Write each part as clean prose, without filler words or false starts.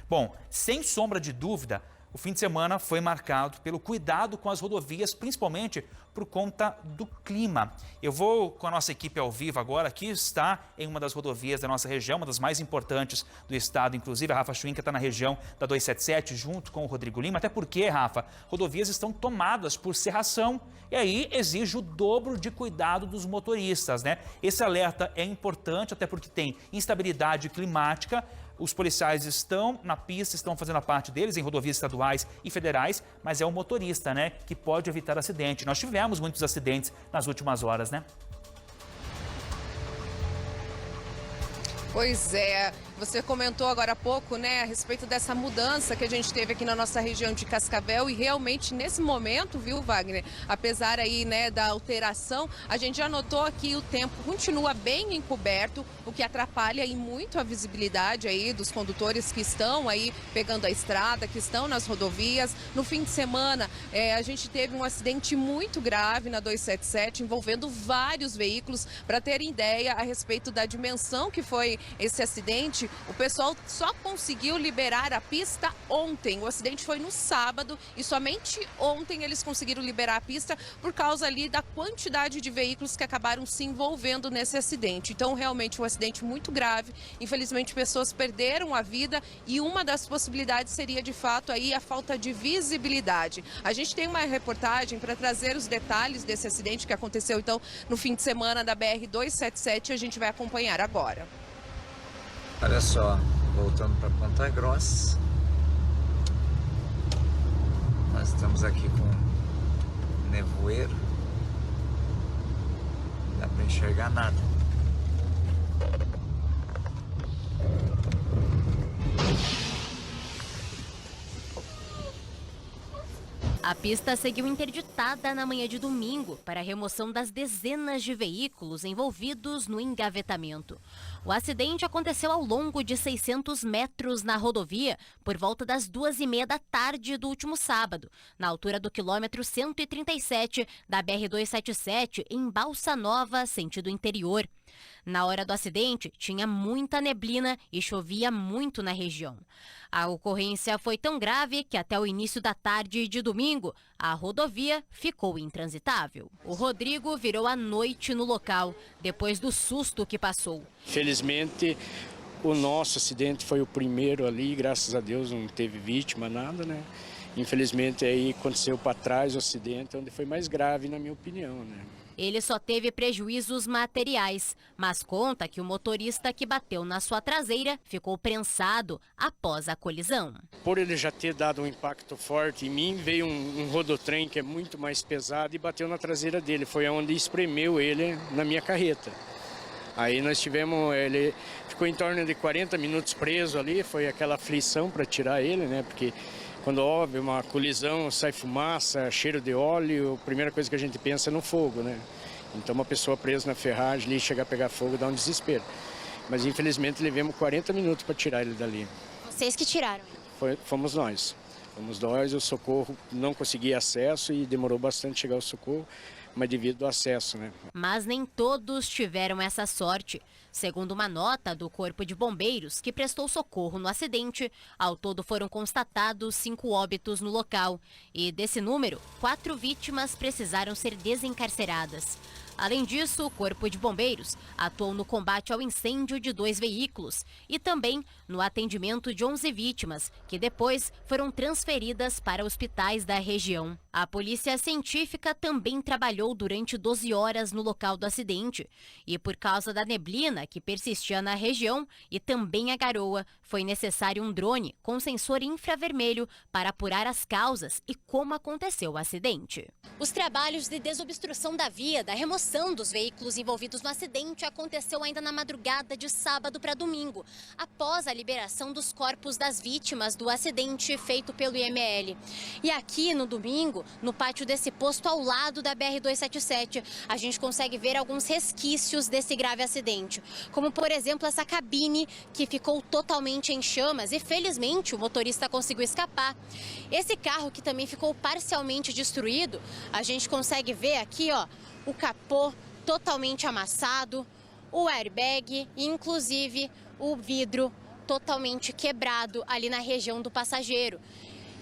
Bom, sem sombra de dúvida, o fim de semana foi marcado pelo cuidado com as rodovias, principalmente por conta do clima. Eu vou com a nossa equipe ao vivo agora, que está em uma das rodovias da nossa região, uma das mais importantes do estado, inclusive. A Rafa Schwinker está na região da 277, junto com o Rodrigo Lima, até porque, Rafa, rodovias estão tomadas por cerração e aí exige o dobro de cuidado dos motoristas, né? Esse alerta é importante, até porque tem instabilidade climática. Os policiais estão na pista, estão fazendo a parte deles em rodovias estaduais e federais, mas é o motorista, né, que pode evitar acidente. Nós tivemos muitos acidentes nas últimas horas, né? Pois é, você comentou agora há pouco, né, a respeito dessa mudança que a gente teve aqui na nossa região de Cascavel e realmente nesse momento, viu, Wagner, apesar aí, né, da alteração, a gente já notou que o tempo continua bem encoberto, o que atrapalha aí muito a visibilidade aí dos condutores que estão aí pegando a estrada, que estão nas rodovias. No fim de semana, a gente teve um acidente muito grave na 277 envolvendo vários veículos. Para terem ideia a respeito da dimensão que foi esse acidente, o pessoal só conseguiu liberar a pista ontem. O acidente foi no sábado e somente ontem eles conseguiram liberar a pista por causa ali da quantidade de veículos que acabaram se envolvendo nesse acidente. Então, realmente, um acidente muito grave. Infelizmente, pessoas perderam a vida e uma das possibilidades seria, de fato, aí a falta de visibilidade. A gente tem uma reportagem para trazer os detalhes desse acidente que aconteceu, então, no fim de semana da BR-277. A gente vai acompanhar agora. Olha só, voltando para Ponta Grossa, nós estamos aqui com nevoeiro, não dá para enxergar nada. A pista seguiu interditada na manhã de domingo para a remoção das dezenas de veículos envolvidos no engavetamento. O acidente aconteceu ao longo de 600 metros na rodovia por volta das 2h30 da tarde do último sábado, na altura do quilômetro 137 da BR-277, em Balsa Nova, sentido interior. Na hora do acidente, tinha muita neblina e chovia muito na região. A ocorrência foi tão grave que até o início da tarde de domingo, a rodovia ficou intransitável. O Rodrigo virou à noite no local, depois do susto que passou. Felizmente, o nosso acidente foi o primeiro ali, graças a Deus não teve vítima, nada, né? Infelizmente, aí aconteceu para trás o acidente, onde foi mais grave, na minha opinião, né? Ele só teve prejuízos materiais, mas conta que o motorista que bateu na sua traseira ficou prensado após a colisão. Por ele já ter dado um impacto forte em mim, veio um rodotrem que é muito mais pesado e bateu na traseira dele. Foi onde espremeu ele na minha carreta. Aí nós tivemos, ele ficou em torno de 40 minutos preso ali, foi aquela aflição para tirar ele, né? Porque quando houve uma colisão, sai fumaça, cheiro de óleo, a primeira coisa que a gente pensa é no fogo, né? Então uma pessoa presa na ferragem ali, chegar a pegar fogo, dá um desespero. Mas infelizmente levamos 40 minutos para tirar ele dali. Vocês que tiraram? Fomos nós. Fomos nós, o socorro não conseguia acesso e demorou bastante chegar o socorro, mas devido ao acesso, né? Mas nem todos tiveram essa sorte. Segundo uma nota do Corpo de Bombeiros, que prestou socorro no acidente, ao todo foram constatados 5 óbitos no local. E desse número, 4 vítimas precisaram ser desencarceradas. Além disso, o Corpo de Bombeiros atuou no combate ao incêndio de 2 veículos e também no atendimento de 11 vítimas, que depois foram transferidas para hospitais da região. A Polícia Científica também trabalhou durante 12 horas no local do acidente. E por causa da neblina que persistia na região e também a garoa, foi necessário um drone com sensor infravermelho para apurar as causas e como aconteceu o acidente. Os trabalhos de desobstrução da via, da remoção dos veículos envolvidos no acidente aconteceu ainda na madrugada de sábado para domingo, após a liberação dos corpos das vítimas do acidente feito pelo IML. E aqui no domingo, no pátio desse posto ao lado da BR-277, a gente consegue ver alguns resquícios desse grave acidente, como por exemplo essa cabine que ficou totalmente em chamas e felizmente o motorista conseguiu escapar. Esse carro que também ficou parcialmente destruído, a gente consegue ver aqui, ó, o capô totalmente amassado, o airbag e inclusive o vidro totalmente quebrado ali na região do Passageiro.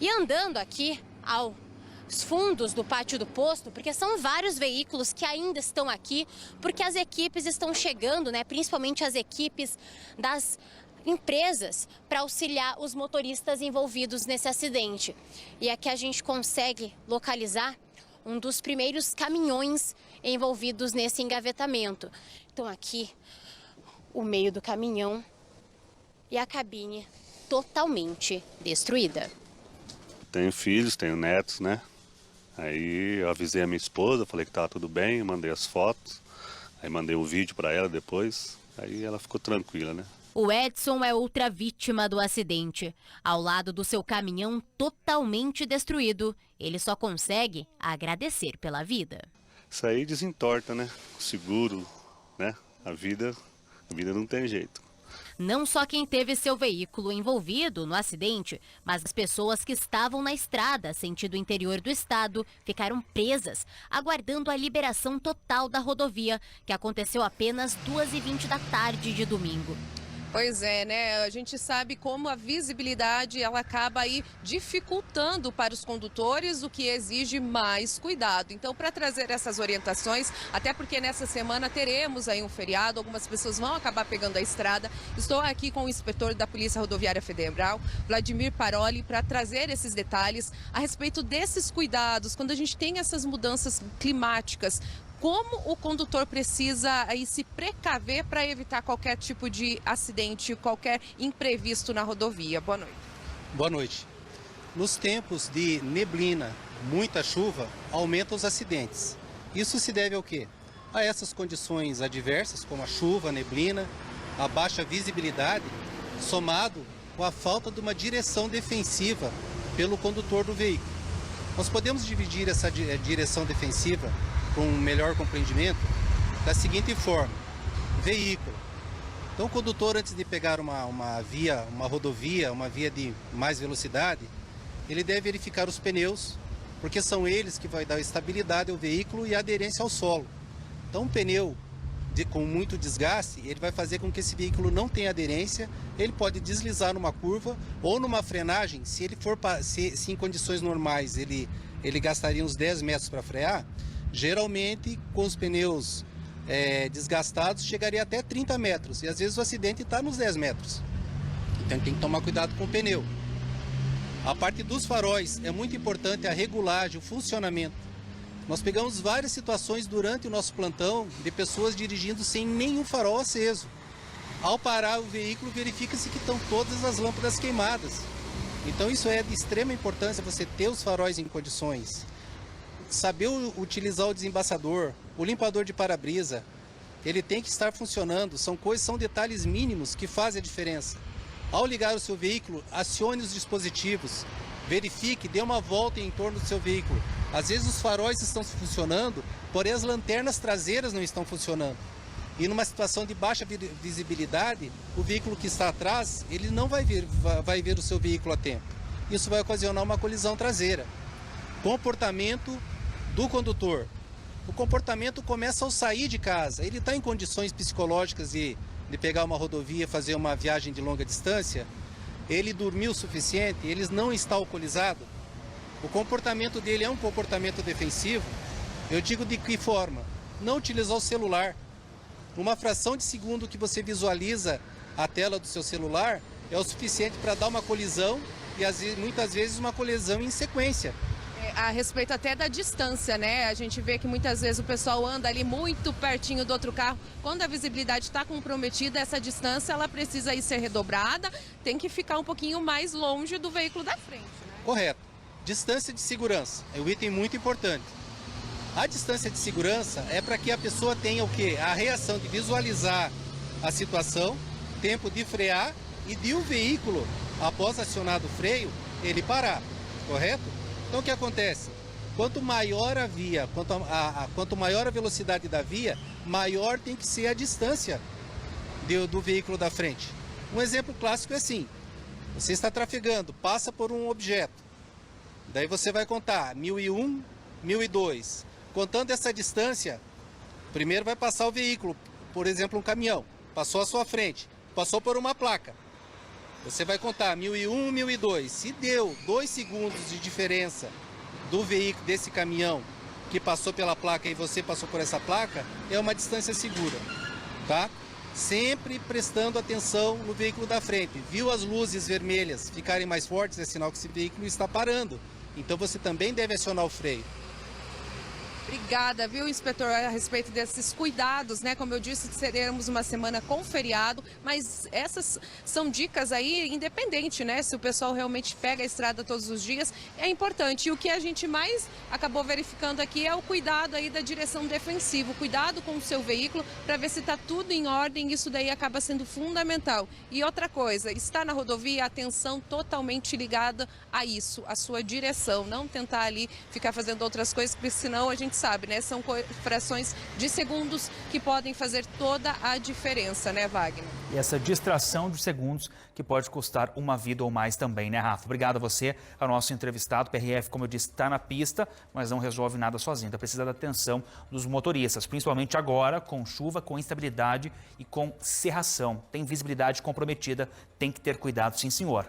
E andando aqui aos fundos do pátio do posto, porque são vários veículos que ainda estão aqui, porque as equipes estão chegando, né, principalmente as equipes das empresas, para auxiliar os motoristas envolvidos nesse acidente. E aqui a gente consegue localizar um dos primeiros caminhões envolvidos nesse engavetamento. Então aqui o meio do caminhão e a cabine totalmente destruída. Tenho filhos, tenho netos, né? Aí eu avisei a minha esposa, falei que estava tudo bem, mandei as fotos, aí mandei um vídeo para ela depois, aí ela ficou tranquila, né? O Edson é outra vítima do acidente. Ao lado do seu caminhão totalmente destruído, ele só consegue agradecer pela vida. Isso aí desentorta, né? O seguro, né? A vida não tem jeito. Não só quem teve seu veículo envolvido no acidente, mas as pessoas que estavam na estrada, sentido interior do estado, ficaram presas, aguardando a liberação total da rodovia, que aconteceu apenas 2h20 da tarde de domingo. Pois é, né? A gente sabe como a visibilidade ela acaba aí dificultando para os condutores, o que exige mais cuidado. Então, para trazer essas orientações, até porque nessa semana teremos aí um feriado, algumas pessoas vão acabar pegando a estrada. Estou aqui com o inspetor da Polícia Rodoviária Federal, Vladimir Paroli, para trazer esses detalhes a respeito desses cuidados, quando a gente tem essas mudanças climáticas. Como o condutor precisa aí se precaver para evitar qualquer tipo de acidente, qualquer imprevisto na rodovia? Boa noite. Boa noite. Nos tempos de neblina, muita chuva, aumentam os acidentes. Isso se deve ao quê? A essas condições adversas, como a chuva, a neblina, a baixa visibilidade, somado com a falta de uma direção defensiva pelo condutor do veículo. Nós podemos dividir essa direção defensiva com um melhor compreendimento da seguinte forma: veículo. Então o condutor, antes de pegar uma rodovia, uma via de mais velocidade, ele deve verificar os pneus, porque são eles que vão dar estabilidade ao veículo e aderência ao solo. Então um pneu com muito desgaste, ele vai fazer com que esse veículo não tenha aderência, ele pode deslizar numa curva ou numa frenagem. Se ele for se em condições normais ele gastaria uns 10 metros para frear, geralmente, com os pneus desgastados, chegaria até 30 metros. E às vezes o acidente está nos 10 metros. Então tem que tomar cuidado com o pneu. A parte dos faróis, é muito importante a regulagem, o funcionamento. Nós pegamos várias situações durante o nosso plantão de pessoas dirigindo sem nenhum farol aceso. Ao parar o veículo, verifica-se que estão todas as lâmpadas queimadas. Então isso é de extrema importância, você ter os faróis em condições. Saber utilizar o desembaçador, o limpador de para-brisa, ele tem que estar funcionando. São detalhes mínimos que fazem a diferença. Ao ligar o seu veículo, acione os dispositivos, verifique, dê uma volta em torno do seu veículo. Às vezes os faróis estão funcionando, porém as lanternas traseiras não estão funcionando. E numa situação de baixa visibilidade, o veículo que está atrás, ele não vai ver o seu veículo a tempo. Isso vai ocasionar uma colisão traseira. Comportamento do condutor. O comportamento começa ao sair de casa. Ele está em condições psicológicas de pegar uma rodovia, fazer uma viagem de longa distância. Ele dormiu o suficiente, ele não está alcoolizado. O comportamento dele é um comportamento defensivo. Eu digo de que forma? Não utilizar o celular. Uma fração de segundo que você visualiza a tela do seu celular é o suficiente para dar uma colisão e muitas vezes uma colisão em sequência. A respeito até da distância, né? A gente vê que muitas vezes o pessoal anda ali muito pertinho do outro carro. Quando a visibilidade está comprometida, essa distância ela precisa aí ser redobrada, tem que ficar um pouquinho mais longe do veículo da frente, né? Correto. Distância de segurança é um item muito importante. A distância de segurança é para que a pessoa tenha o quê? A reação de visualizar a situação, tempo de frear e de o veículo, após acionado o freio, ele parar, correto? Então o que acontece? Quanto maior a via, quanto maior a velocidade da via, maior tem que ser a distância do veículo da frente. Um exemplo clássico é assim: você está trafegando, passa por um objeto, daí você vai contar 1001, 1002. Contando essa distância, primeiro vai passar o veículo, por exemplo um caminhão, passou à sua frente, passou por uma placa. Você vai contar 1001, 1002. Se deu 2 segundos de diferença do veículo, desse caminhão, que passou pela placa e você passou por essa placa, é uma distância segura, tá? Sempre prestando atenção no veículo da frente. Viu as luzes vermelhas ficarem mais fortes, é sinal que esse veículo está parando. Então você também deve acionar o freio. Obrigada, viu, inspetor, a respeito desses cuidados, né? Como eu disse, teremos uma semana com feriado, mas essas são dicas aí independente, né? Se o pessoal realmente pega a estrada todos os dias, é importante. E o que a gente mais acabou verificando aqui é o cuidado aí da direção defensiva, cuidado com o seu veículo para ver se está tudo em ordem, isso daí acaba sendo fundamental. E outra coisa, está na rodovia, atenção totalmente ligada a isso, a sua direção, não tentar ali ficar fazendo outras coisas, porque senão a gente sabe, né? São frações de segundos que podem fazer toda a diferença, né, Wagner? E essa distração de segundos que pode custar uma vida ou mais também, né, Rafa? Obrigado a você, ao nosso entrevistado. PRF, como eu disse, está na pista, mas não resolve nada sozinho. Então precisa da atenção dos motoristas, principalmente agora, com chuva, com instabilidade e com cerração. Tem visibilidade comprometida, tem que ter cuidado, sim, senhor.